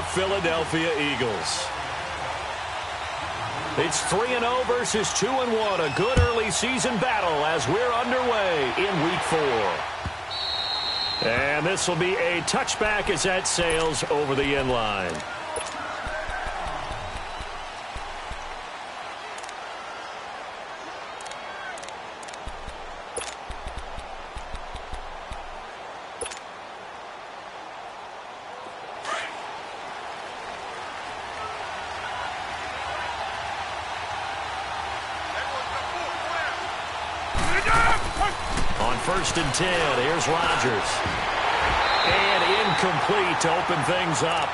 the Philadelphia Eagles. It's 3-0 versus 2-1. A good early season battle as we're underway in Week 4. And this will be a touchback as that sails over the end line. On 1st and 10, here's Rodgers. And incomplete to open things up.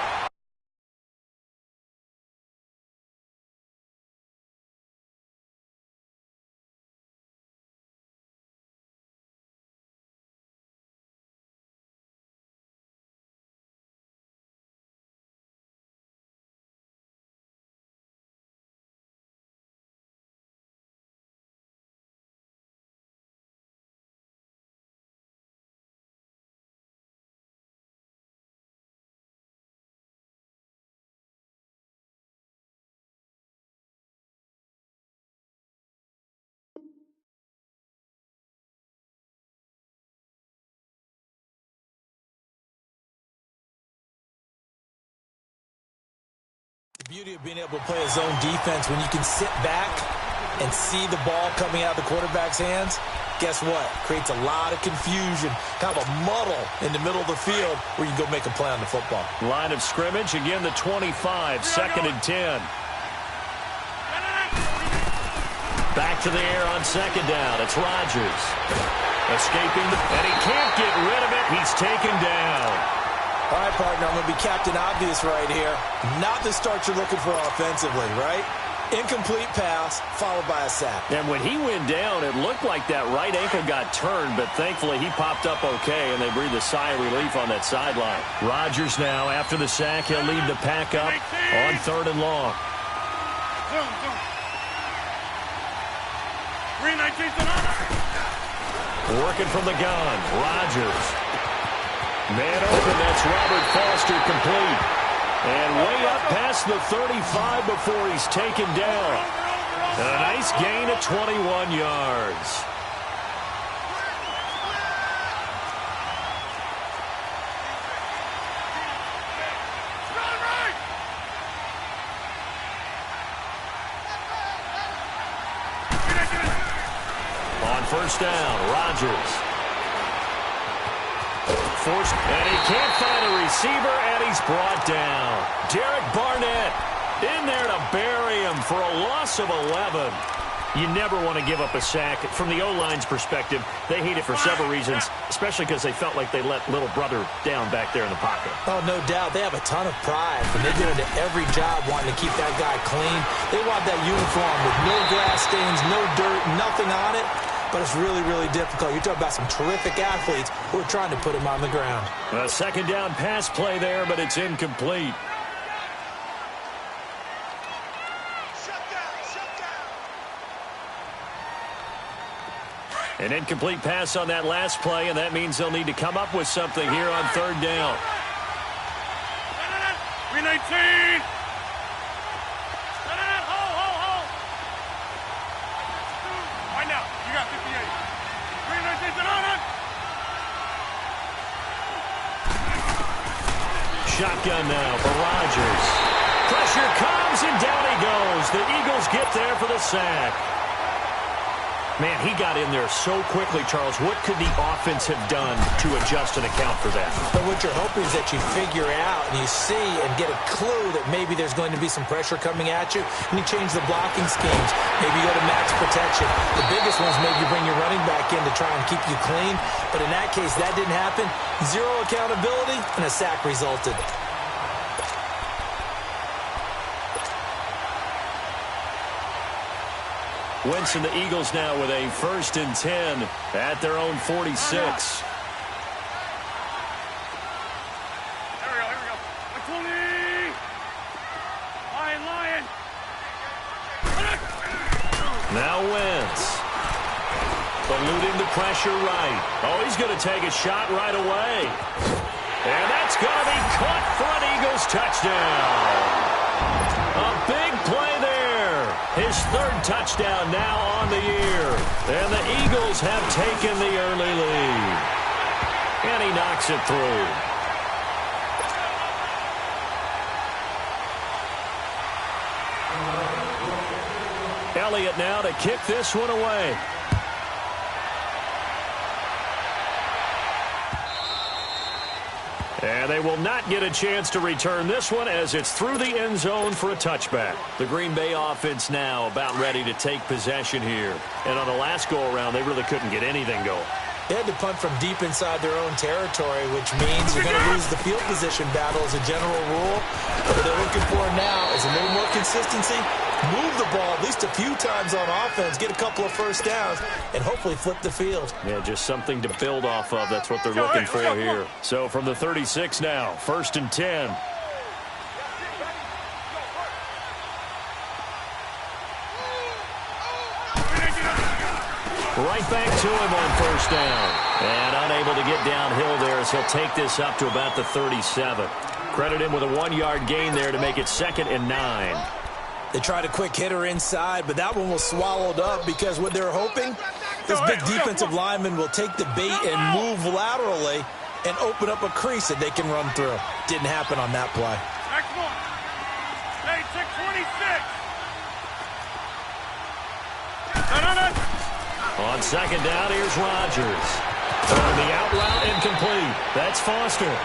The beauty of being able to play a zone defense when you can sit back and see the ball coming out of the quarterback's hands, guess what? Creates a lot of confusion, kind of a muddle in the middle of the field where you can go make a play on the football. Line of scrimmage, again the 25, 2nd and 10. Back to the air on 2nd down. It's Rodgers. Escaping, and he can't get rid of it. He's taken down. All right, partner, I'm going to be Captain Obvious right here. Not the start you're looking for offensively, right? Incomplete pass, followed by a sack. And when he went down, it looked like that right ankle got turned, but thankfully he popped up okay, and they breathed a sigh of relief on that sideline. Rodgers now, after the sack, he'll lead the pack up on 3rd and long. 3-19. Working from the gun, Rodgers. Man open, that's Robert Foster complete. And way up past the 35 before he's taken down. A nice gain of 21 yards. On 1st down, Rodgers. Forced, and he can't find a receiver, and he's brought down. Derek Barnett in there to bury him for a loss of 11. You never want to give up a sack. From the O-line's perspective, they hate it for several reasons, especially because they felt like they let little brother down back there in the pocket. Oh, no doubt. They have a ton of pride, and they get into every job wanting to keep that guy clean. They want that uniform with no grass stains, no dirt, nothing on it. But it's really, really difficult. You're talking about some terrific athletes who are trying to put him on the ground. A 2nd down pass play there, but it's incomplete. An incomplete pass on that last play, and that means they'll need to come up with something here on 3rd down. 3-19. Shotgun now for Rodgers. Pressure comes, and down he goes. The Eagles get there for the sack. Man, he got in there so quickly, Charles. What could the offense have done to adjust and account for that? But what you're hoping is that you figure out and you see and get a clue that maybe there's going to be some pressure coming at you, and you change the blocking schemes. Maybe you go to max protection. The biggest one is maybe you bring your running back in to try and keep you clean. But in that case, that didn't happen. Zero accountability, and a sack resulted. Wentz and the Eagles now with a 1st and 10 at their own 46. Here we go. Lion. Now Wentz. Eluding the pressure right. Oh, he's going to take a shot right away. And that's going to be caught for an Eagles touchdown. A big play there. His third touchdown now on the year. And the Eagles have taken the early lead. And he knocks it through. Elliott now to kick this one away. And they will not get a chance to return this one as it's through the end zone for a touchback. The Green Bay offense now about ready to take possession here. And on the last go-around, they really couldn't get anything going. They had to punt from deep inside their own territory, which means you're going to lose the field position battle as a general rule. What they're looking for now is a little more consistency. Move the ball at least a few times on offense, get a couple of first downs, and hopefully flip the field. Yeah, just something to build off of. That's what they're looking for here. So from the 36 now, 1st and 10. Right back to him on 1st down. And unable to get downhill there as he'll take this up to about the 37. Credit him with a 1-yard gain there to make it 2nd and 9. They tried a quick hitter inside, but that one was swallowed up because what they're hoping, this big defensive lineman will take the bait and move laterally and open up a crease that they can run through. Didn't happen on that play. Next one. Hey, 626. On 2nd down, here's Rodgers. Throwing the out route incomplete. That's Foster.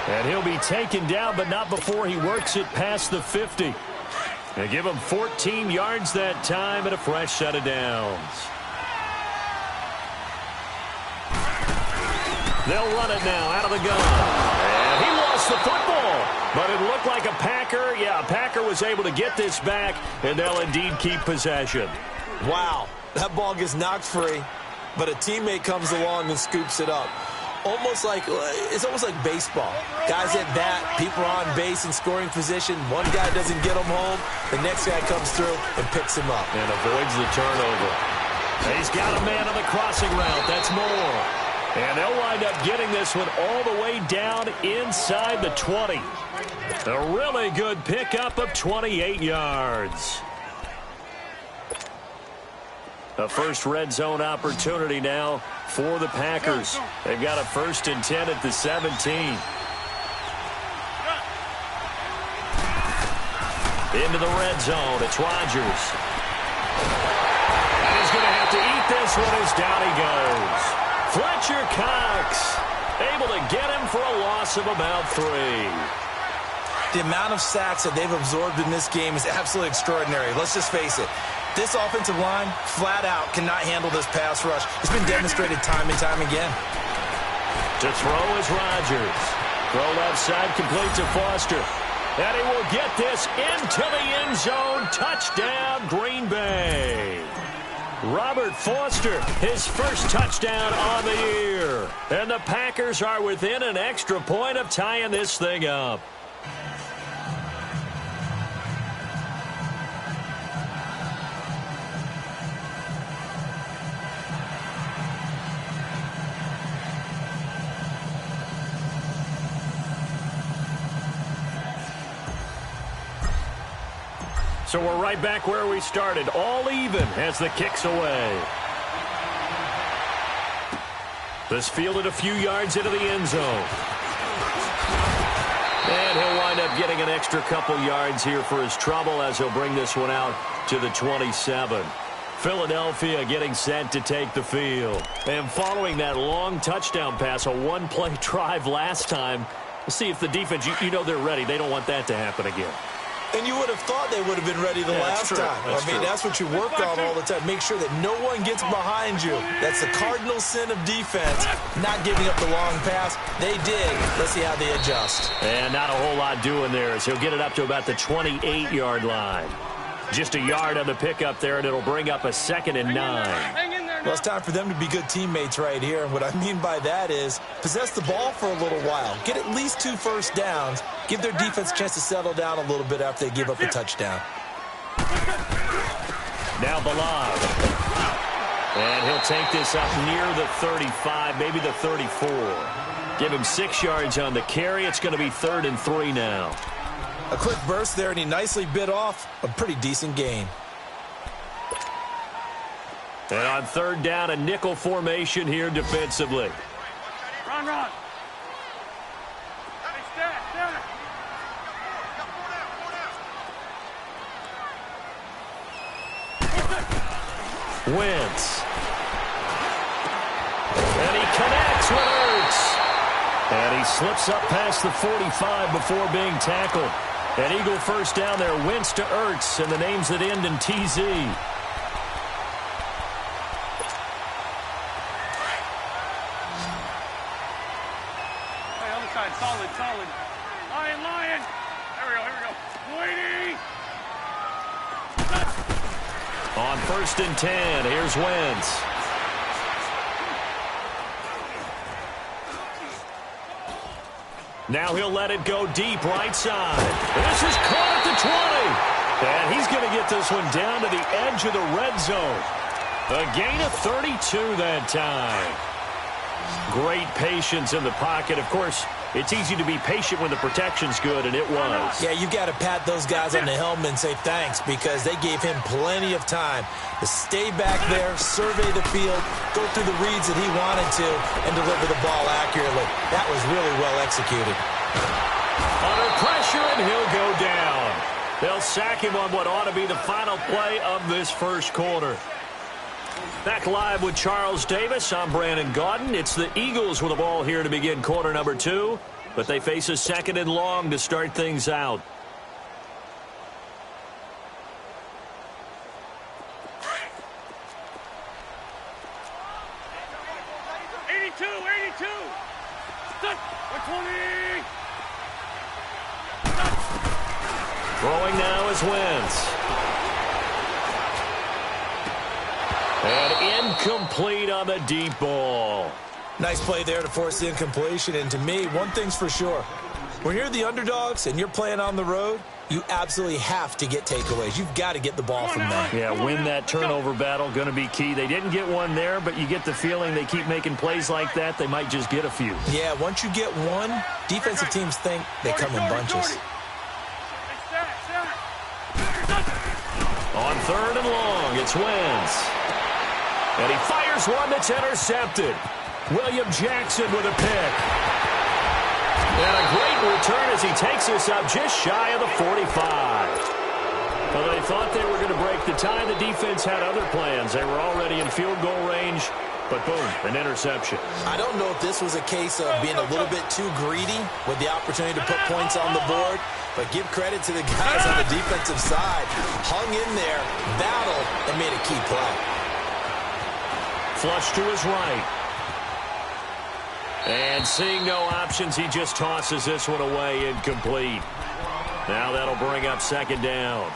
And he'll be taken down, but not before he works it past the 50. They give him 14 yards that time and a fresh set of downs. They'll run it now out of the gun. And he lost the football. But it looked like a Packer. Yeah, a Packer was able to get this back, and they'll indeed keep possession. Wow, that ball gets knocked free, but a teammate comes along and scoops it up. It's almost like baseball. Guys at bat, people are on base in scoring position. One guy doesn't get him home. The next guy comes through and picks him up. And avoids the turnover. He's got a man on the crossing route. That's more. And they'll wind up getting this one all the way down inside the 20. A really good pickup of 28 yards. A first red zone opportunity now for the Packers. They've got a 1st and 10 at the 17. Into the red zone. It's Rodgers. And he's going to have to eat this one as down he goes. Fletcher Cox able to get him for a loss of about 3. The amount of sacks that they've absorbed in this game is absolutely extraordinary. Let's just face it. This offensive line, flat out, cannot handle this pass rush. It's been demonstrated time and time again. To throw is Rodgers. Throw left side, complete to Foster. And he will get this into the end zone. Touchdown, Green Bay. Robert Foster, his first touchdown on the year. And the Packers are within an extra point of tying this thing up. So we're right back where we started, all even as the kick's away. This fielded a few yards into the end zone. And he'll wind up getting an extra couple yards here for his trouble as he'll bring this one out to the 27. Philadelphia getting set to take the field. And following that long touchdown pass, a one-play drive last time, we'll see if the defense, you know they're ready. They don't want that to happen again. And you would have thought they would have been ready the last time. That's what you work on all the time. Make sure that no one gets behind you. That's the cardinal sin of defense, not giving up the long pass. They did. Let's see how they adjust. And not a whole lot doing there as he'll get it up to about the 28-yard line. Just a yard on the pickup there, and it'll bring up a 2nd and 9. Well, it's time for them to be good teammates right here. And what I mean by that is possess the ball for a little while. Get at least 2 first downs. Give their defense a chance to settle down a little bit after they give up a touchdown. Now Ballard. And he'll take this up near the 35, maybe the 34. Give him 6 yards on the carry. It's going to be 3rd and 3 now. A quick burst there, and he nicely bit off a pretty decent gain. And on 3rd down, a nickel formation here defensively. Run, run. Hey, stand. Wentz. And he connects with Ertz. And he slips up past the 45 before being tackled. An Eagle first down there. Wentz to Ertz, and the names that end in TZ. Hey, other side, solid. Lion. Here we go. Waiting. On 1st and 10, here's Wentz. Now he'll let it go deep right side. This is caught at the 20. And he's going to get this one down to the edge of the red zone. A gain of 32 that time. Great patience in the pocket. Of course, it's easy to be patient when the protection's good, and it was. Yeah, you got to pat those guys on the helmet and say thanks, because they gave him plenty of time to stay back there, survey the field, go through the reads that he wanted to, and deliver the ball accurately. That was really well executed. Under pressure, and he'll go down. They'll sack him on what ought to be the final play of this first quarter. Back live with Charles Davis. I'm Brandon Gaudin. It's the Eagles with the ball here to begin quarter number 2, but they face a 2nd and long to start things out. Throwing now is Wentz. And incomplete on the deep ball. Nice play there to force the incompletion. And to me, one thing's for sure. When you're the underdogs and you're playing on the road, you absolutely have to get takeaways. You've got to get the ball from them. Yeah, win that turnover battle, going to be key. They didn't get one there, but you get the feeling they keep making plays like that, they might just get a few. Yeah, once you get one, defensive teams think they come in bunches. On 3rd and long, it's Wentz. And he fires one that's intercepted. William Jackson with a pick. And a great return as he takes us up just shy of the 45. Well, they thought they were going to break the tie. The defense had other plans. They were already in field goal range, but boom, an interception. I don't know if this was a case of being a little bit too greedy with the opportunity to put points on the board, but give credit to the guys on the defensive side. Hung in there, battled, and made a key play. Flush to his right. And seeing no options, he just tosses this one away, incomplete. Now that'll bring up 2nd down.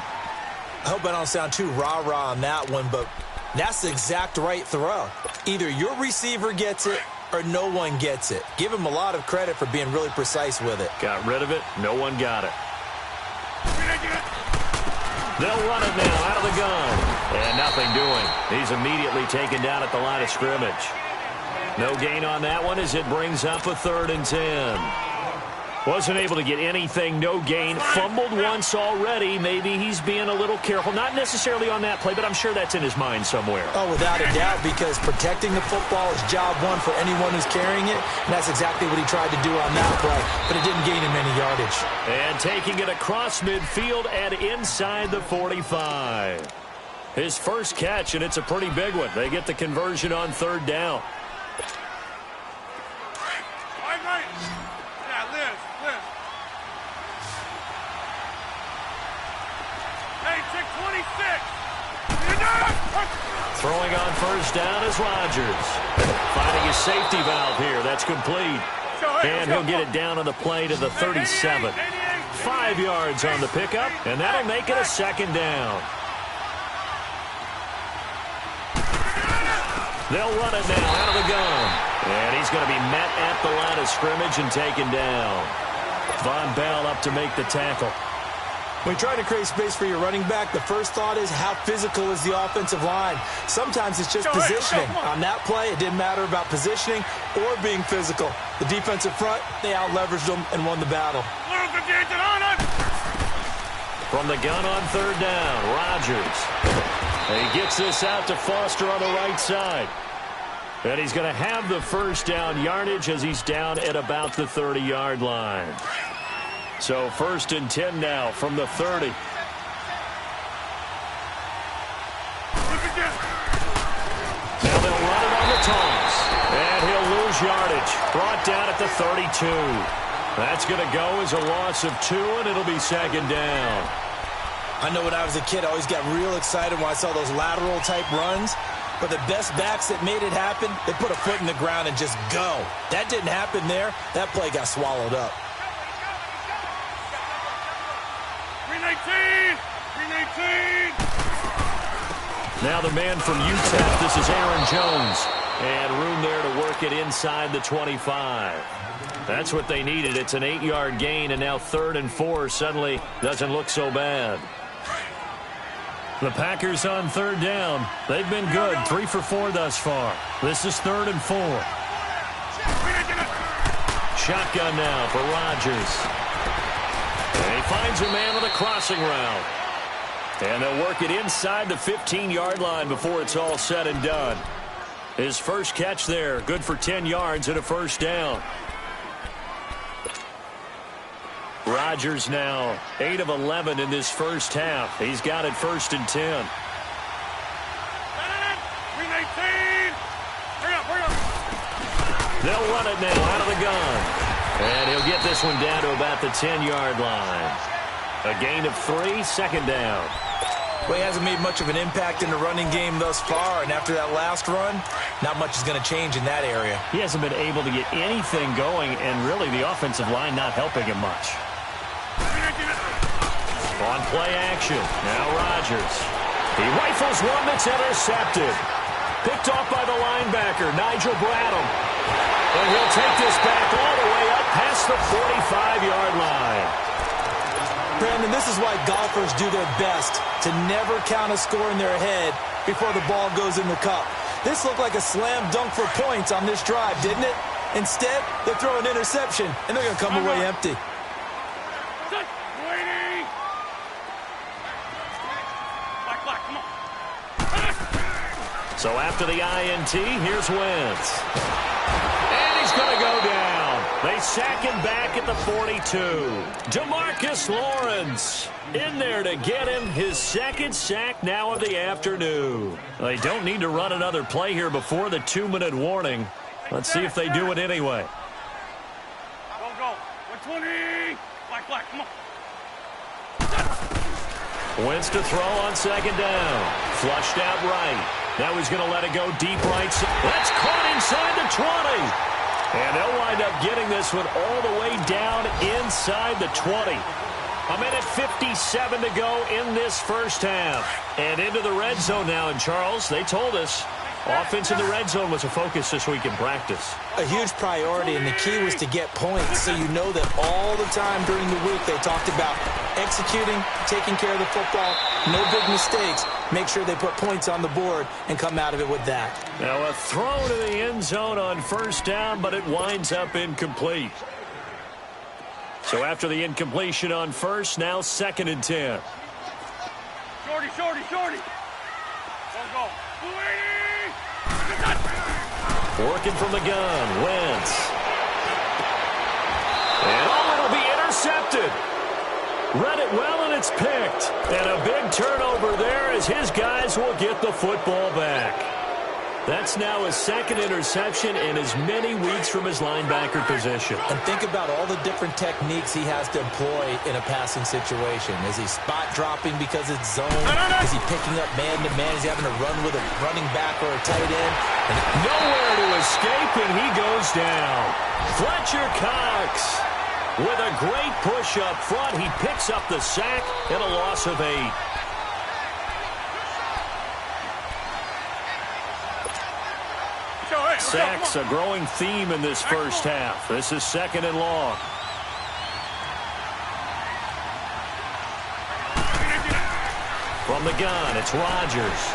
I hope I don't sound too rah-rah on that one, but that's the exact right throw. Either your receiver gets it or no one gets it. Give him a lot of credit for being really precise with it. Got rid of it. No one got it. They'll run it now out of the gun. And nothing doing. He's immediately taken down at the line of scrimmage. No gain on that one as it brings up a 3rd and 10. Wasn't able to get anything, no gain. Fumbled once already. Maybe he's being a little careful. Not necessarily on that play, but I'm sure that's in his mind somewhere. Oh, without a doubt, because protecting the football is job one for anyone who's carrying it. And that's exactly what he tried to do on that play, but it didn't gain him any yardage. And taking it across midfield and inside the 45. His first catch, and it's a pretty big one. They get the conversion on 3rd down. Throwing on 1st down is Rodgers. Finding his safety valve here. That's complete. And he'll get it down on the play to the 37. 5 yards on the pickup, and that'll make it a 2nd down. They'll run it now out of the gun. And he's going to be met at the line of scrimmage and taken down. Von Bell up to make the tackle. When you're trying to create space for your running back, the first thought is how physical is the offensive line. Sometimes it's just positioning. On that play, it didn't matter about positioning or being physical. The defensive front, they out-leveraged them and won the battle. From the gun on third down, Rodgers. He gets this out to Foster on the right side. And he's going to have the first down yardage as he's down at about the 30-yard line. So 1st and 10 now from the 30. Now they'll run it on the toss. And he'll lose yardage. Brought down at the 32. That's going to go as a loss of 2, and it'll be 2nd down. I know when I was a kid, I always got real excited when I saw those lateral-type runs. But the best backs that made it happen, they put a foot in the ground and just go. That didn't happen there. That play got swallowed up. 319! 319! Now the man from UTEP, this is Aaron Jones. And room there to work it inside the 25. That's what they needed. It's an 8-yard gain, and now 3rd and 4 suddenly doesn't look so bad. The Packers on 3rd down. They've been good, 3 for 4 thus far. This is 3rd and 4. Shotgun now for Rodgers. And he finds a man with a crossing route. And they'll work it inside the 15-yard line before it's all said and done. His first catch there, good for 10 yards and a first down. Rodgers now 8 of 11 in this first half. He's got it 1st and 10. 319! Hurry up, hurry up! They'll run it now out of the gun. And he'll get this one down to about the 10-yard line. A gain of 3, 2nd down. Well, he hasn't made much of an impact in the running game thus far, and after that last run, not much is going to change in that area. He hasn't been able to get anything going, and really the offensive line not helping him much. On play action, now Rodgers. He rifles one that's intercepted. Picked off by the linebacker, Nigel Bradham. And he'll take this back all the way up past the 45-yard line. Brandon, this is why golfers do their best to never count a score in their head before the ball goes in the cup. This looked like a slam dunk for points on this drive, didn't it? Instead, they throw an interception, and they're going to come away empty. So after the INT, here's Wentz. And he's going to go down. They sack him back at the 42. DeMarcus Lawrence in there to get him his 2nd sack now of the afternoon. They don't need to run another play here before the 2-minute warning. Let's see if they do it anyway. Go. 120! Black, come on. Wentz to throw on 2nd down. Flushed out right. Now he's going to let it go deep right. That's caught inside the 20. And they'll wind up getting this one all the way down inside the 20. A minute 57 to go in this first half. And into the red zone now. And Charles, they told us offense in the red zone was a focus this week in practice. A huge priority, and the key was to get points. So you know that all the time during the week they talked about executing, taking care of the football, no big mistakes. Make sure they put points on the board and come out of it with that. Now a throw to the end zone on 1st down, but it winds up incomplete. So after the incompletion on 1st, now 2nd and 10. Shorty. Go. Working from the gun, Wentz. And it'll be intercepted. Read it well, and it's picked. And a big turnover there as his guys will get the football back. That's now his 2nd interception in as many weeks from his linebacker position. And think about all the different techniques he has to employ in a passing situation. Is he spot dropping because it's zone? Is he picking up man-to-man? Is he having to run with a running back or a tight end? And nowhere to escape, and he goes down. Fletcher Cox with a great push up front. He picks up the sack and a loss of 8. Sacks a growing theme in this first half. This is 2nd and long. From the gun, it's Rodgers.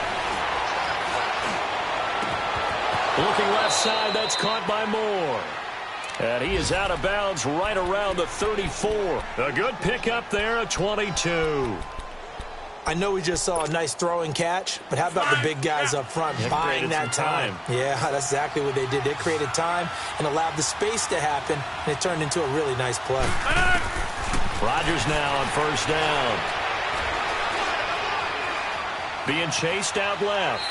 Looking left side, that's caught by Moore. And he is out of bounds right around the 34. A good pickup there at 22. I know we just saw a nice throwing catch, but how about the big guys up front buying that time? Yeah, that's exactly what they did. They created time and allowed the space to happen, and it turned into a really nice play. Rodgers now on first down. Being chased out left.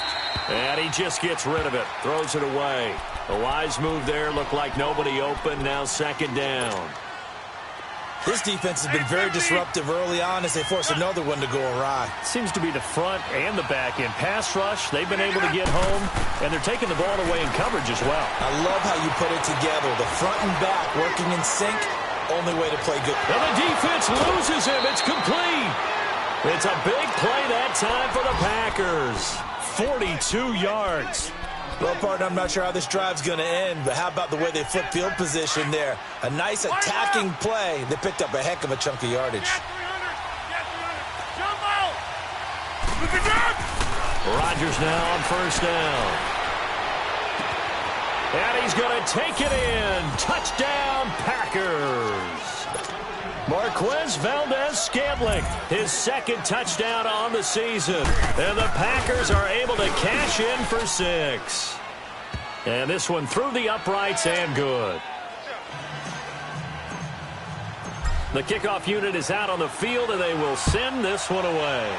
And he just gets rid of it. Throws it away. A wise move there. Looked like nobody open. Now second down. This defense has been very disruptive early on as they force another one to go awry. Seems to be the front and the back end. Pass rush, they've been able to get home, and they're taking the ball away in coverage as well. I love how you put it together. The front and back working in sync. Only way to play good. And the defense loses him. It's complete. It's a big play that time for the Packers. 42 yards. Well, partner, I'm not sure how this drive's going to end, but how about the way they flip field position there? A nice attacking play. They picked up a heck of a chunk of yardage. Rodgers now on first down. And he's going to take it in. Touchdown, Packers. Marquez Valdez-Scantling, his second touchdown on the season. And the Packers are able to cash in for 6. And this one through the uprights and good. The kickoff unit is out on the field, and they will send this one away.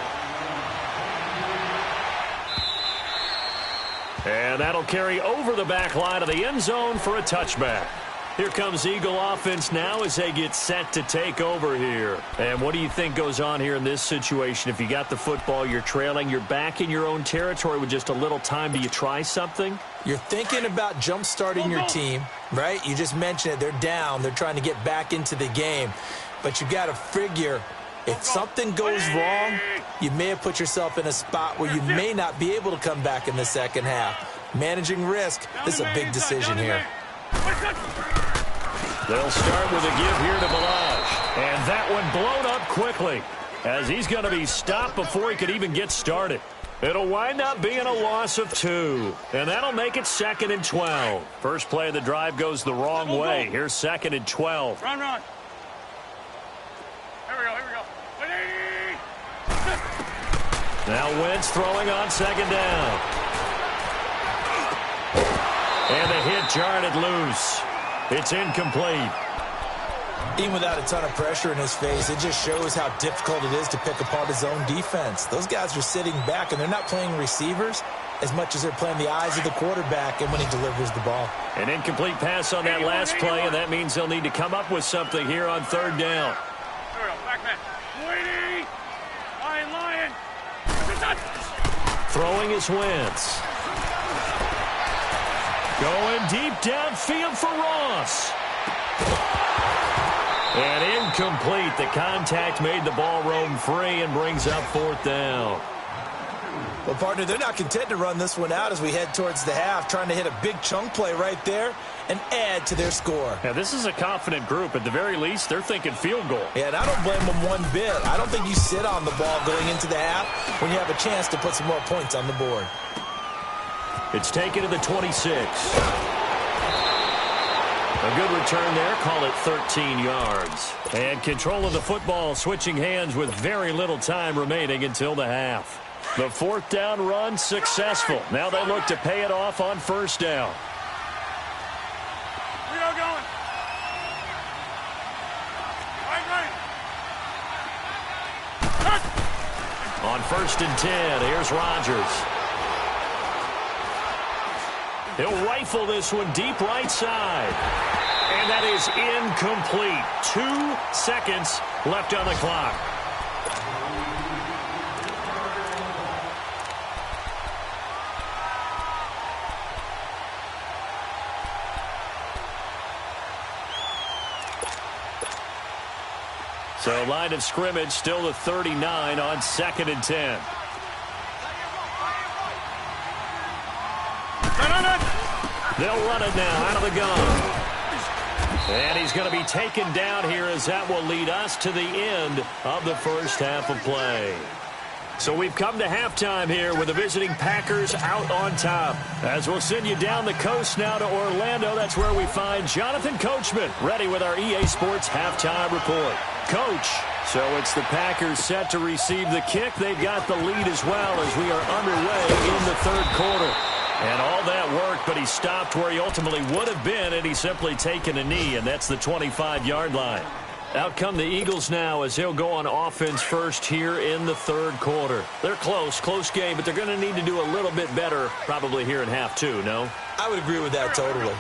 And that'll carry over the back line of the end zone for a touchback. Here comes Eagle offense now as they get set to take over here. And what do you think goes on here in this situation? If you got the football, you're trailing, you're back in your own territory with just a little time. Do you try something? You're thinking about jump-starting your team, right? You just mentioned it. They're down. They're trying to get back into the game. But you got to figure if something goes wrong, you may have put yourself in a spot where you may not be able to come back in the second half. Managing risk, this is a big decision here. They'll start with a give here to Balaj. And that one blown up quickly as he's going to be stopped before he could even get started. It'll wind up being a loss of 2. And that'll make it 2nd and 12. First play of the drive goes the wrong way. Here's 2nd and 12. Run. Here we go. 180. Now Wentz throwing on second down. And the hit jarred it loose. It's incomplete. Even without a ton of pressure in his face, it just shows how difficult it is to pick apart his own defense. Those guys are sitting back, and they're not playing receivers as much as they're playing the eyes of the quarterback and when he delivers the ball. An incomplete pass on that last play, and that means they'll need to come up with something here on third down. Here we go. Back man. 280. Lion. Throwing is Wentz. Going deep downfield for Ross. And incomplete. The contact made the ball roam free and brings up fourth down. Well, partner, they're not content to run this one out as we head towards the half, trying to hit a big chunk play right there and add to their score. Now, this is a confident group. At the very least, they're thinking field goal. Yeah, and I don't blame them one bit. I don't think you sit on the ball going into the half when you have a chance to put some more points on the board. It's taken to the 26. A good return there. Call it 13 yards. And control of the football switching hands with very little time remaining until the half. The fourth down run successful. Now they look to pay it off on first down. We are going. Right. On 1st and 10, here's Rodgers. He'll rifle this one deep right side. And that is incomplete. 2 seconds left on the clock. So line of scrimmage still the 39 on 2nd and 10. They'll run it now out of the gun. And he's going to be taken down here as that will lead us to the end of the first half of play. So we've come to halftime here with the visiting Packers out on top. As we'll send you down the coast now to Orlando, that's where we find Jonathan Coachman, ready with our EA Sports halftime report. Coach, so it's the Packers set to receive the kick. They've got the lead as well as we are underway in the third quarter. And all that work, but he stopped where he ultimately would have been, and he's simply taken a knee, and that's the 25-yard line. Out come the Eagles now as he'll go on offense first here in the third quarter. They're close game, but they're going to need to do a little bit better probably here in half two, no? I would agree with that totally.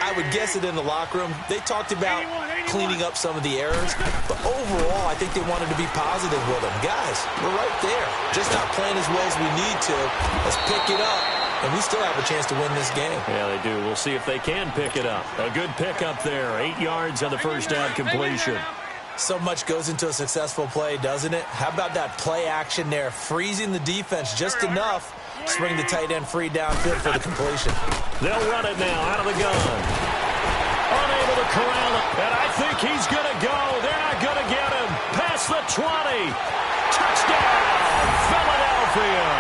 I would guess it in the locker room. They talked about cleaning up some of the errors, but overall, I think they wanted to be positive with them. Guys, we're right there. Just not playing as well as we need to. Let's pick it up, and we still have a chance to win this game. Yeah, they do. We'll see if they can pick it up. A good pickup there. 8 yards on the first down completion. So much goes into a successful play, doesn't it? How about that play action there, freezing the defense just enough to bring the tight end free downfield for the completion. They'll run it now out of the gun. Unable to corral him, and I think he's going to go. They're not going to get him. Past the 20. Touchdown, Philadelphia.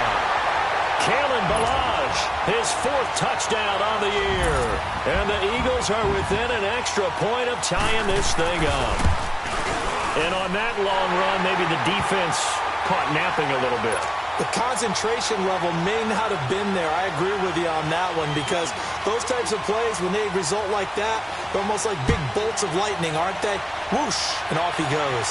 Kalen Ballage, his 4th touchdown on the year. And the Eagles are within an extra point of tying this thing up. And on that long run, maybe the defense caught napping a little bit. The concentration level may not have been there. I agree with you on that one because those types of plays, when they result like that, they're almost like big bolts of lightning, aren't they? Whoosh, and off he goes.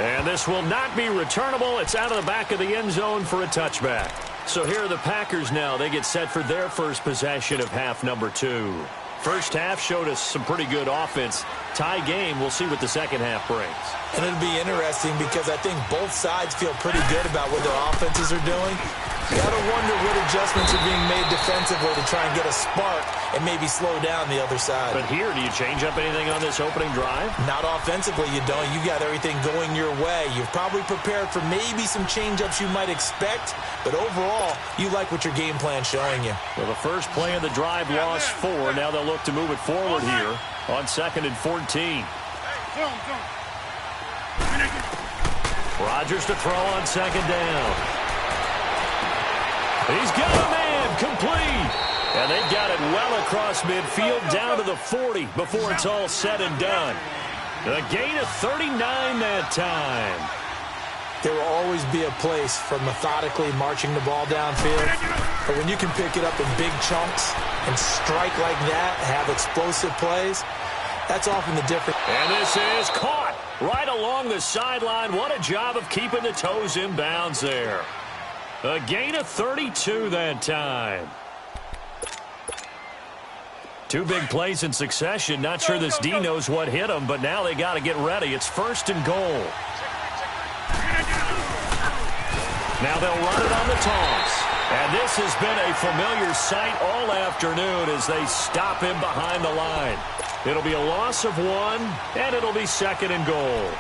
And this will not be returnable. It's out of the back of the end zone for a touchback. So here are the Packers now. They get set for their first possession of half number 2. First half showed us some pretty good offense. Tie game, we'll see what the second half brings. And it'll be interesting because I think both sides feel pretty good about what their offenses are doing. You got to wonder what adjustments are being made defensively to try and get a spark and maybe slow down the other side. But here, do you change up anything on this opening drive? Not offensively, you don't. You got everything going your way. You've probably prepared for maybe some change-ups you might expect, but overall, you like what your game plan's showing you. Well, the first play of the drive lost 4. Now they'll look to move it forward here on 2nd and 14. Rodgers to throw on 2nd down. He's got a man complete. And they've got it well across midfield down to the 40 before it's all said and done. A gain of 39 that time. There will always be a place for methodically marching the ball downfield. But when you can pick it up in big chunks and strike like that, have explosive plays, that's often the difference. And this is caught right along the sideline. What a job of keeping the toes in bounds there. A gain of 32 that time. 2 big plays in succession. Not sure this D knows what hit him, but now they got to get ready. It's 1st and goal. Now they'll run it on the toss. And this has been a familiar sight all afternoon as they stop him behind the line. It'll be a loss of 1, and it'll be 2nd and goal.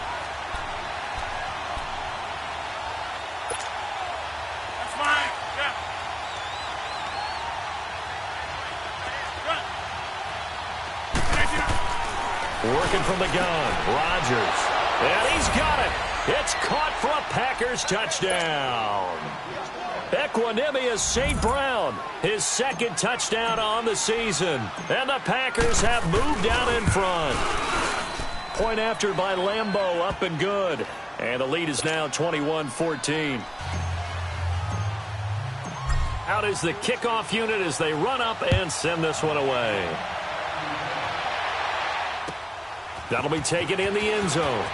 Working from the gun, Rodgers. And he's got it. It's caught for a Packers touchdown. Equanimous St. Brown, his 2nd touchdown on the season. And the Packers have moved down in front. Point after by Lambeau, up and good. And the lead is now 21-14. Out is the kickoff unit as they run up and send this one away. That'll be taken in the end zone.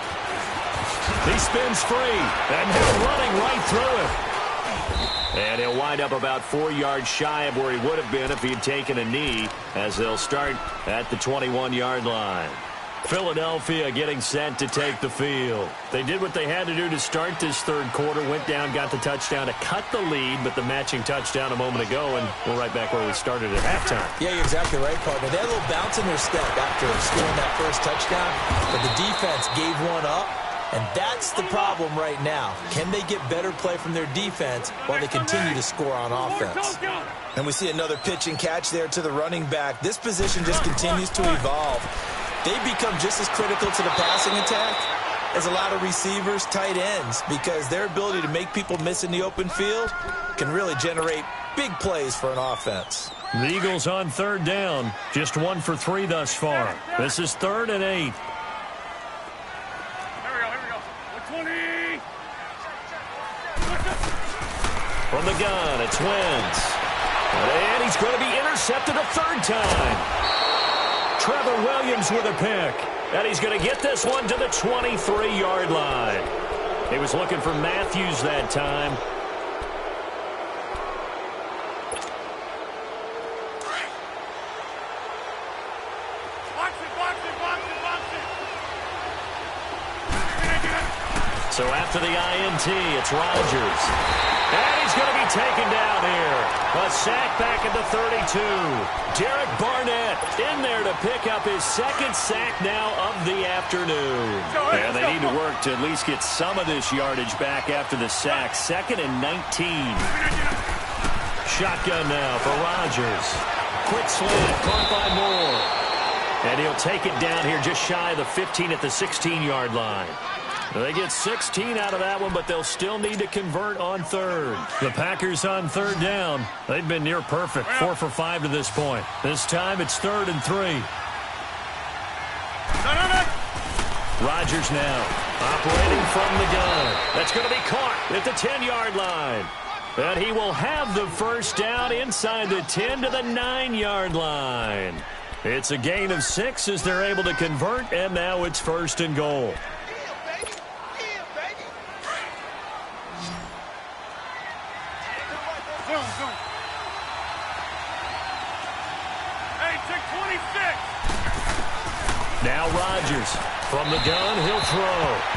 He spins free, and they're running right through him. And he'll wind up about 4 yards shy of where he would have been if he had taken a knee, as they'll start at the 21-yard line. Philadelphia getting set to take the field. They did what they had to do to start this third quarter, went down, got the touchdown to cut the lead, but the matching touchdown a moment ago, and we're right back where we started at halftime. Yeah, you're exactly right, partner. They had a little bounce in their step after scoring that first touchdown, but the defense gave one up, and that's the problem right now. Can they get better play from their defense while they continue to score on offense? And we see another pitch and catch there to the running back. This position just continues to evolve. They become just as critical to the passing attack is a lot of receivers, tight ends, because their ability to make people miss in the open field can really generate big plays for an offense. The Eagles on third down. Just 1 for 3 thus far. This is 3rd and 8. Here we go. 120. From the gun, it's Wentz. And he's going to be intercepted a 3rd time. Trevor Williams with a pick. And he's going to get this one to the 23-yard line. He was looking for Matthews that time. So after the INT, it's Rodgers. And he's going to be taken down here. A sack back at the 32. Derek Barnett in there to pick up his 2nd sack now of the afternoon. And they need to work to at least get some of this yardage back after the sack. 2nd and 19. Shotgun now for Rodgers. Quick slant, caught by Moore. And he'll take it down here just shy of the 15 at the 16-yard line. They get 16 out of that one, but they'll still need to convert on 3rd. The Packers on 3rd down. They've been near perfect, 4 for 5 to this point. This time it's 3rd and 3. Rodgers now operating from the gun. That's going to be caught at the 10-yard line. And he will have the first down inside the 10 to the 9-yard line. It's a gain of 6 as they're able to convert, and now it's 1st and goal. Now Rodgers from the gun, he'll throw.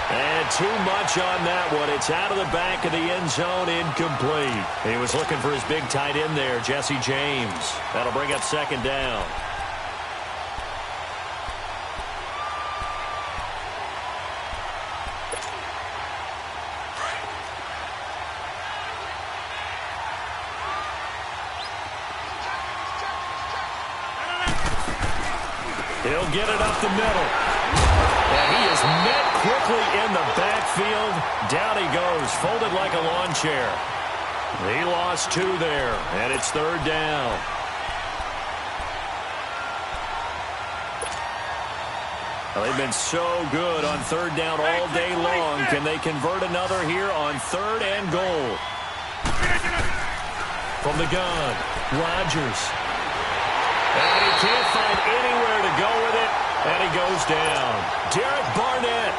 And too much on that one. It's out of the back of the end zone, incomplete. He was looking for his big tight end there, Jesse James. That'll bring up 2nd down. He'll get it up the middle. And he is met quickly in the backfield. Down he goes, folded like a lawn chair. He lost 2 there, and it's 3rd down. Well, they've been so good on 3rd down all day long. Can they convert another here on 3rd and goal? From the gun, Rodgers. And he can't find anywhere to go with it, and he goes down. Derek Barnett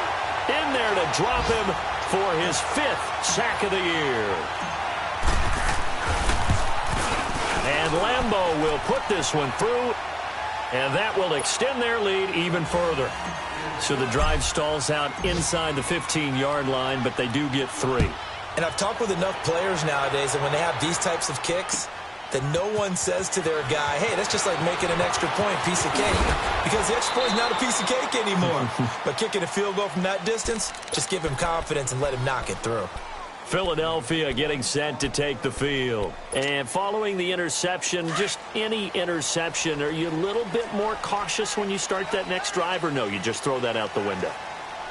in there to drop him for his 5th sack of the year. And Lambeau will put this one through, and that will extend their lead even further. So the drive stalls out inside the 15-yard line, but they do get 3. And I've talked with enough players nowadays, and when they have these types of kicks, that no one says to their guy, hey, that's just like making an extra point, piece of cake. Because the extra point is not a piece of cake anymore. But kicking a field goal from that distance, just give him confidence and let him knock it through. Philadelphia getting set to take the field. And following the interception, just any interception, are you a little bit more cautious when you start that next drive, or no, you just throw that out the window?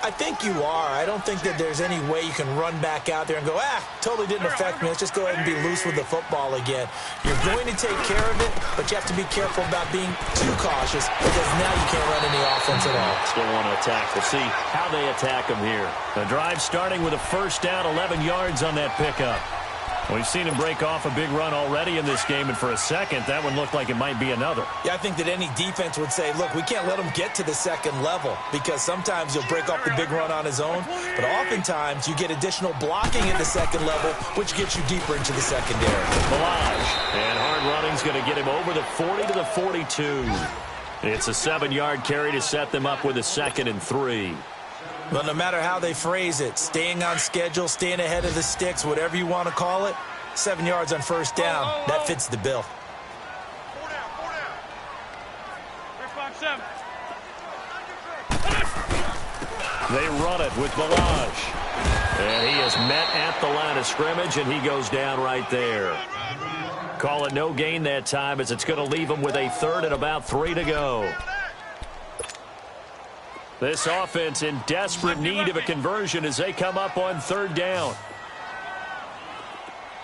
I think you are. I don't think that there's any way you can run back out there and go, totally didn't affect me. Let's just go ahead and be loose with the football again. You're going to take care of it, but you have to be careful about being too cautious because now you can't run any offense at all. Still want to attack. We'll see how they attack them here. The drive starting with a 1st down, 11 yards on that pickup. We've seen him break off a big run already in this game, and for a second, that one looked like it might be another. Yeah, I think that any defense would say, look, we can't let him get to the 2nd level because sometimes he'll break off the big run on his own, but oftentimes you get additional blocking at the 2nd level, which gets you deeper into the secondary. Balaj, and hard running's going to get him over the 40 to the 42. It's a 7-yard carry to set them up with a 2nd and 3. Well, no matter how they phrase it, staying on schedule, staying ahead of the sticks, whatever you want to call it, 7 yards on 1st down, that fits the bill. 4 down. 3-5-7. They run it with Balaj. And he is met at the line of scrimmage, and he goes down right there. Call it no gain that time as it's going to leave him with a 3rd and about 3 to go. This offense in desperate need of a conversion as they come up on third down.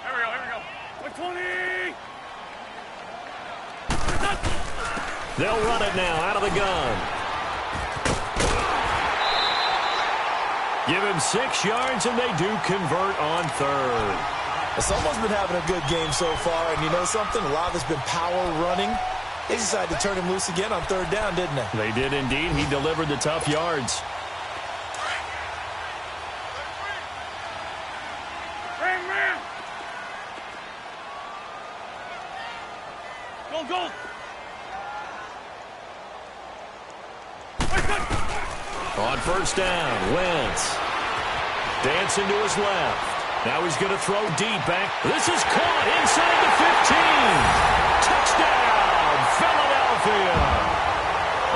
Here we go. 120. They'll run it now out of the gun. Give him 6 yards, and they do convert on third. Someone's been having a good game so far, and you know something? A lot of it's been power running. They decided to turn him loose again on third down, didn't they? They did indeed. He delivered the tough yards. Man. Go. On first down, Wentz. Dancing to his left. Now he's going to throw deep back. This is caught inside the 15. Touchdown, Philadelphia.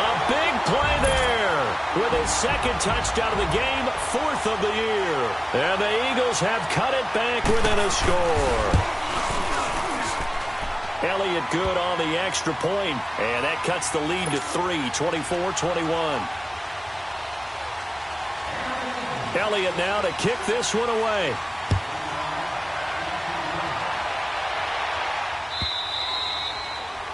A big play there with his second touchdown of the game, 4th of the year. And the Eagles have cut it back within a score. Elliott good on the extra point, and that cuts the lead to 3, 24-21. Elliott now to kick this one away.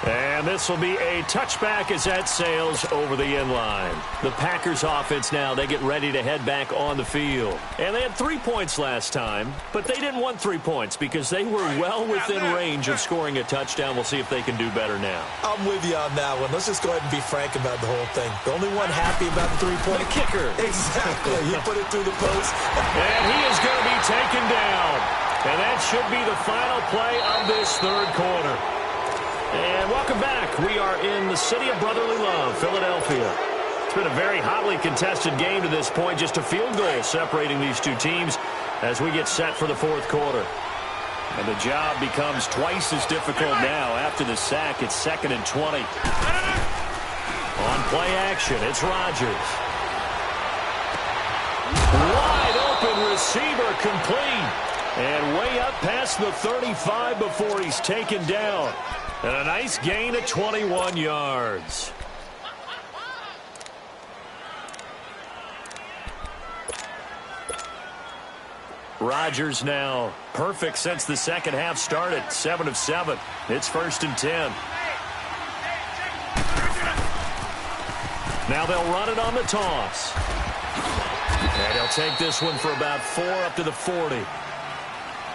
And this will be a touchback as that sails over the end line. The Packers offense now, they get ready to head back on the field. And they had 3 points last time, but they didn't want 3 points because they were well within range of scoring a touchdown. We'll see if they can do better now. I'm with you on that one. Let's just go ahead and be frank about the whole thing. The only one happy about the 3-point kicker. Exactly. He put it through the post. And he is going to be taken down. And that should be the final play of this third quarter. And welcome back. We are in the city of brotherly love, Philadelphia. It's been a very hotly contested game to this point. Just a field goal separating these two teams as we get set for the fourth quarter. And the job becomes twice as difficult now after the sack. It's 2nd and 20. On play action, it's Rodgers. Wide open receiver complete. And way up past the 35 before he's taken down. And a nice gain of 21 yards. Rodgers now perfect since the second half started. 7 of 7. It's 1st and 10. Now they'll run it on the toss. And he'll take this one for about 4 up to the 40.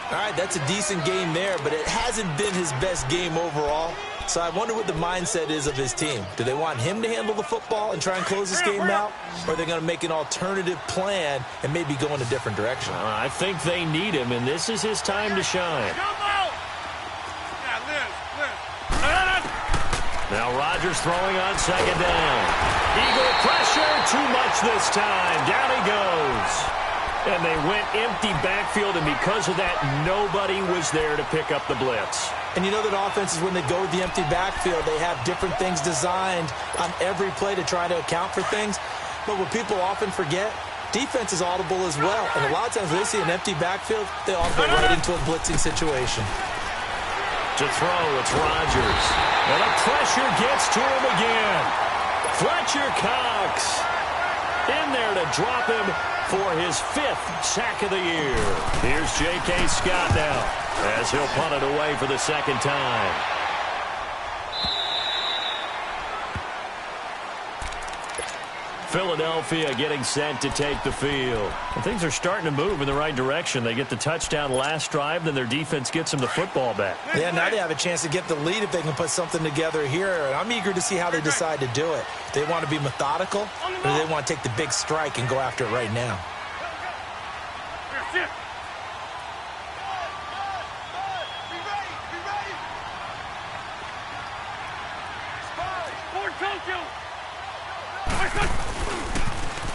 All right, that's a decent game there, but it hasn't been his best game overall. So I wonder what the mindset is of his team. Do they want him to handle the football and try and close this game out? Or are they going to make an alternative plan and maybe go in a different direction? I think they need him, and this is his time to shine. Now Rodgers throwing on second down. Eagle pressure, too much this time. Down he goes. And they went empty backfield, and because of that, nobody was there to pick up the blitz. And you know that offenses, when they go with the empty backfield, they have different things designed on every play to try to account for things. But what people often forget, defense is audible as well. And a lot of times when they see an empty backfield, they audible right into a blitzing situation. To throw, it's Rodgers. And the pressure gets to him again. Fletcher Cox in there to drop him for his 5th sack of the year. Here's J.K. Scott now as he'll punt it away for the second time. Philadelphia getting set to take the field. And things are starting to move in the right direction. They get the touchdown last drive, then their defense gets them the football back. Yeah, now they have a chance to get the lead if they can put something together here. And I'm eager to see how they decide to do it. Do they want to be methodical, or do they want to take the big strike and go after it right now?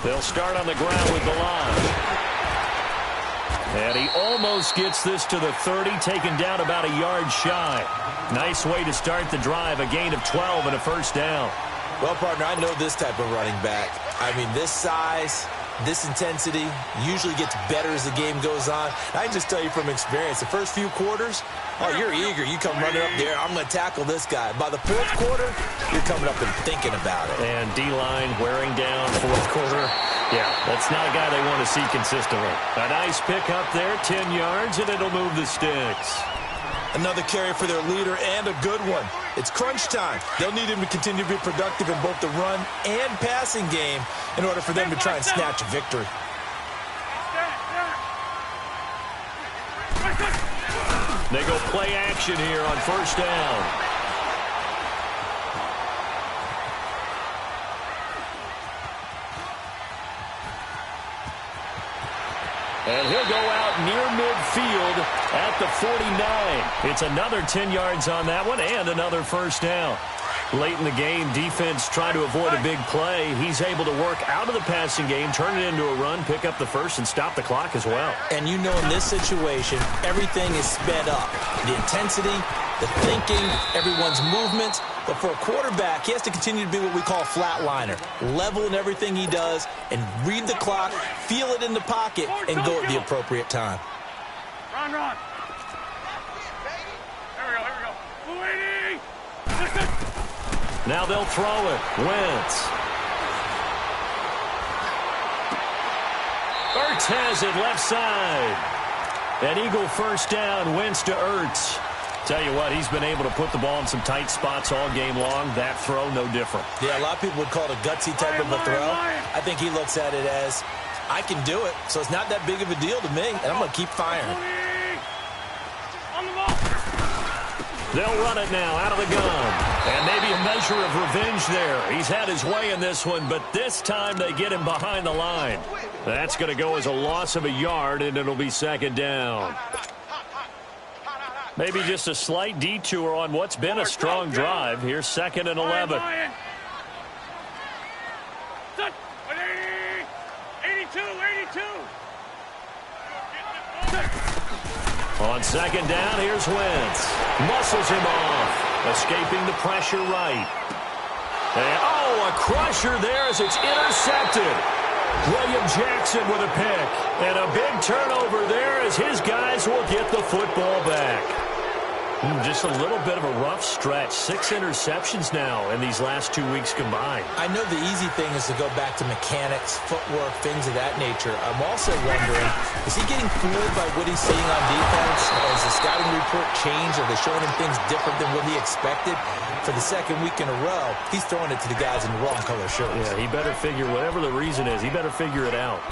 They'll start on the ground with the line. And he almost gets this to the 30, taken down about a yard shy. Nice way to start the drive, a gain of 12 and a first down. Well, partner, I know this type of running back. I mean, this size, This intensity usually gets better as the game goes on. I can just tell you from experience, the first few quarters, oh, you're eager. You come running up there, I'm going to tackle this guy. By the fourth quarter, you're coming up and thinking about it. And D-line wearing down fourth quarter. Yeah, that's not a guy they want to see consistently. A nice pick up there, 10 yards, and it'll move the sticks. Another carry for their leader and a good one. It's crunch time. They'll need him to continue to be productive in both the run and passing game in order for them to try and snatch a victory. They go play action here on first down. And he'll go out near midfield at the 49. It's another 10 yards on that one and another first down. Late in the game, defense trying to avoid a big play. He's able to work out of the passing game, turn it into a run, pick up the first, and stop the clock as well. And you know in this situation, everything is sped up. The intensity, the thinking, everyone's movements. But for a quarterback, he has to continue to be what we call a flatliner. Level in everything he does and read the clock, feel it in the pocket, and go at the appropriate time. Run, run. Here we go. 280. Now they'll throw it. Wentz. Ertz has it left side. An Eagle first down. Wentz to Ertz. Tell you what, he's been able to put the ball in some tight spots all game long. That throw, no different. Yeah, a lot of people would call it a gutsy type of a throw. I think he looks at it as, I can do it, so it's not that big of a deal to me, and I'm going to keep firing. On the ball. They'll run it now out of the gun. And maybe a measure of revenge there. He's had his way in this one, but this time they get him behind the line. That's going to go as a loss of a yard, and it'll be second down. Maybe just a slight detour on what's been a strong drive. Here's 2nd and 11. 82. On second down, here's Wentz. Muscles him off. Escaping the pressure right. And, a crusher there as it's intercepted. William Jackson with a pick. And a big turnover there as his guys will get the football back. Just a little bit of a rough stretch. 6 interceptions now in these last 2 weeks combined. I know the easy thing is to go back to mechanics, footwork, things of that nature. I'm also wondering, is he getting fooled by what he's seeing on defense? Has the scouting report changed? Are they showing him things different than what he expected? For the second week in a row, he's throwing it to the guys in the wrong color shirts. Yeah, he better figure, whatever the reason is, he better figure it out.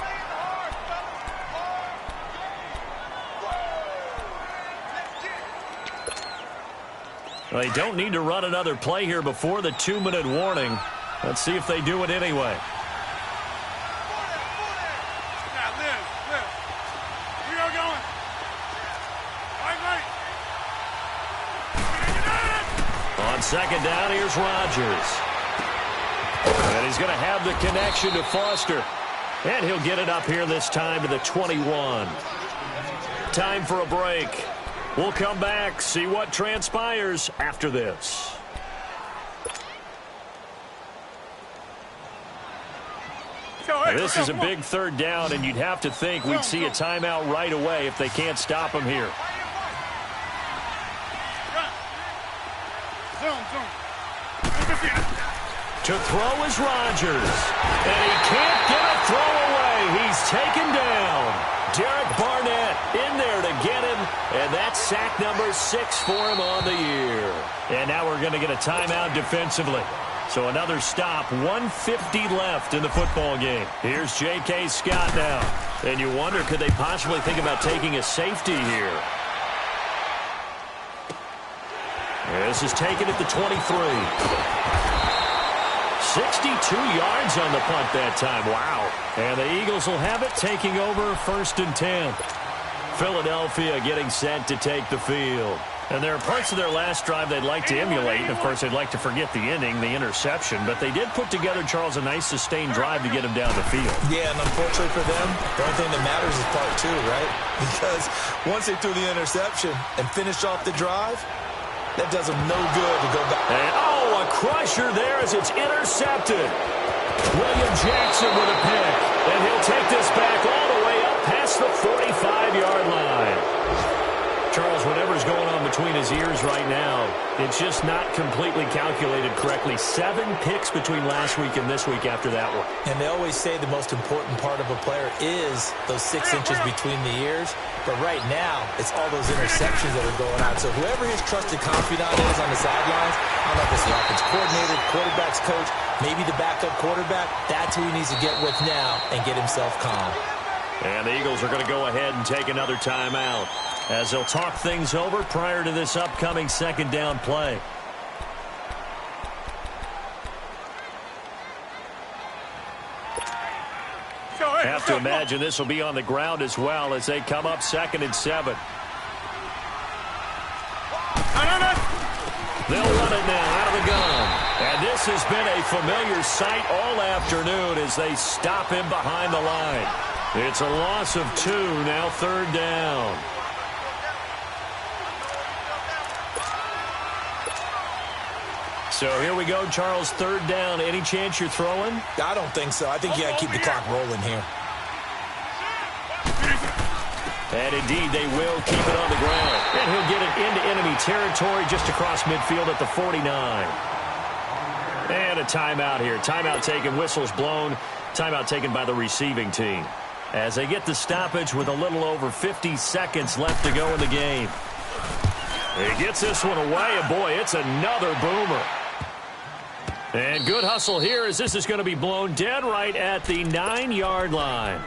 They don't need to run another play here before the 2-minute warning. Let's see if they do it anyway. Now, live. We are going. Right. On second down, here's Rodgers. And he's going to have the connection to Foster. And he'll get it up here this time to the 21. Time for a break. We'll come back, see what transpires after this. This is a big third down, and you'd have to think we'd see a timeout right away if they can't stop him here. To throw is Rodgers. And he can't get a throw away. He's taken down. Derek Barnett in there to get him, and that's sack number 6 for him on the year. And now we're going to get a timeout defensively. So another stop, 1:50 left in the football game. Here's J.K. Scott now. And you wonder, could they possibly think about taking a safety here? This is taken at the 23. 62 yards on the punt that time. Wow. And the Eagles will have it, taking over 1st and 10. Philadelphia getting set to take the field. And there are parts of their last drive they'd like to emulate. And, of course, they'd like to forget the ending, the interception. But they did put together, Charles, a nice sustained drive to get him down the field. Yeah, and unfortunately for them, the only thing that matters is part 2, right? Because once they threw the interception and finished off the drive, that does them no good to go back. And, a crusher there as it's intercepted. William Jackson with a pick. And he'll take this back all the way up past the 45-yard line. Charles, whatever's going on between his ears right now, it's just not completely calculated correctly. 7 picks between last week and this week after that one. And they always say the most important part of a player is those 6 inches between the ears. But right now, it's all those interceptions that are going on. So whoever his trusted confidant is on the sidelines, I don't know if it's the offense coordinator, quarterback's coach, maybe the backup quarterback, that's who he needs to get with now and get himself calm. And the Eagles are going to go ahead and take another timeout as they'll talk things over prior to this upcoming second down play. Have to imagine this will be on the ground as well as they come up 2nd and 7. They'll run it now out of the gun. And this has been a familiar sight all afternoon as they stop him behind the line. It's a loss of 2, now 3rd down. So here we go, Charles, 3rd down. Any chance you're throwing? I don't think so. I think you got to keep the clock rolling here. And indeed, they will keep it on the ground. And he'll get it into enemy territory just across midfield at the 49. And a timeout here. Timeout taken, whistles blown. Timeout taken by the receiving team. As they get the stoppage with a little over 50 seconds left to go in the game. He gets this one away, and boy, it's another boomer. And good hustle here as this is going to be blown dead right at the 9-yard line.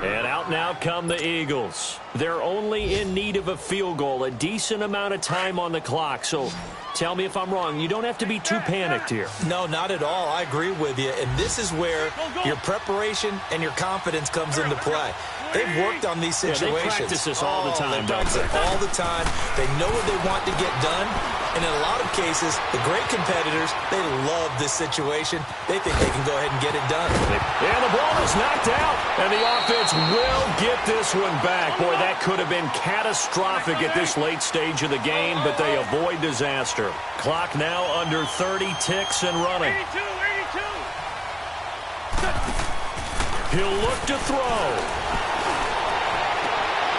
And out now come the Eagles. They're only in need of a field goal, a decent amount of time on the clock. So tell me if I'm wrong. You don't have to be too panicked here. No, not at all. I agree with you. And this is where your preparation and your confidence comes into play. They've worked on these situations. They practice this all the time. They practice it all the time. They know what they want to get done. And in a lot of cases, the great competitors, they love this situation. They think they can go ahead and get it done. And the ball is knocked out. And the offense will get this one back. Boy, that could have been catastrophic at this late stage of the game, but they avoid disaster. Clock now under 30 ticks and running. 82. He'll look to throw.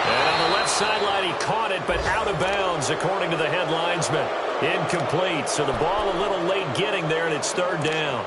And on the left sideline, he caught it, but out of bounds, according to the head linesman. Incomplete, so the ball a little late getting there, and it's 3rd down.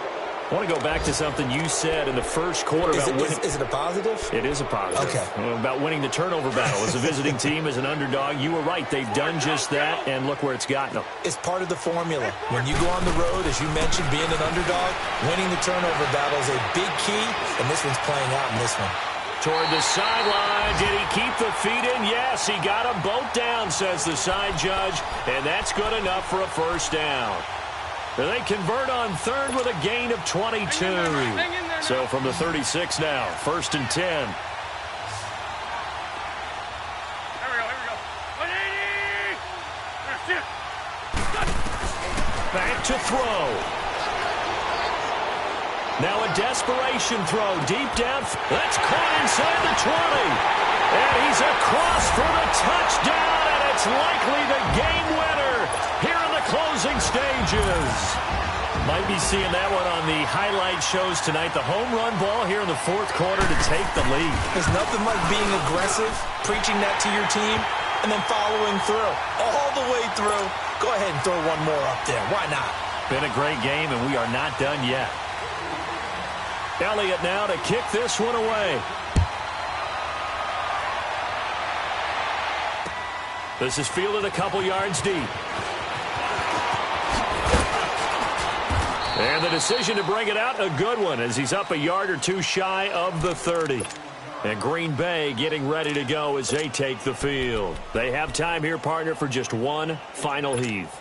I want to go back to something you said in the first quarter about winning. Is it a positive? It is a positive. Okay. About winning the turnover battle. As a visiting team, as an underdog, you were right. They've done just that, and look where it's gotten them. It's part of the formula. When you go on the road, as you mentioned, being an underdog, winning the turnover battle is a big key, and this one's playing out in this one. Toward the sideline. Did he keep the feet in? Yes, he got them both down, says the side judge, and that's good enough for a 1st down. They convert on 3rd with a gain of 22. So from the 36 now, 1st and 10. Here we go. 180. That's it. Back to throw. Now a desperation throw deep down. That's caught inside the 20. And he's across for the touchdown, and it's likely the game winner here in the closing stages. Might be seeing that one on the highlight shows tonight. The home run ball here in the 4th quarter to take the lead. There's nothing like being aggressive, preaching that to your team, and then following through. All the way through. Go ahead and throw one more up there. Why not? Been a great game, and we are not done yet. Elliott now to kick this one away. This is fielded a couple yards deep. And the decision to bring it out, a good one, as he's up a yard or two shy of the 30. And Green Bay getting ready to go as they take the field. They have time here, partner, for just one final heave.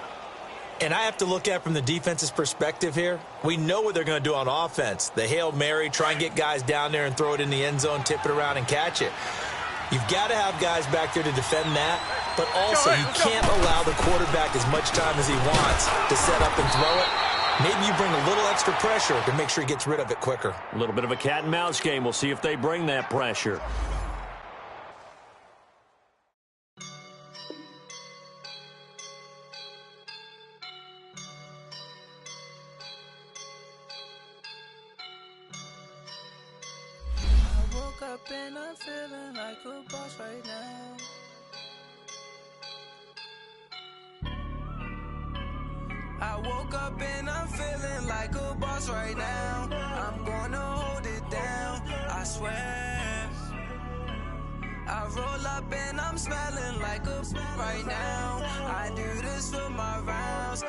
And I have to look at it from the defense's perspective here. We know what they're going to do on offense. The Hail Mary, try and get guys down there and throw it in the end zone, tip it around and catch it. You've got to have guys back there to defend that, but also you can't allow the quarterback as much time as he wants to set up and throw it. Maybe you bring a little extra pressure to make sure he gets rid of it quicker. A little bit of a cat and mouse game. We'll see if they bring that pressure. feeling like a boss right now. I woke up and I'm feeling like a boss right now. I'm gonna hold it down, I swear. I roll up and I'm smelling like a right now. I do this for my rounds.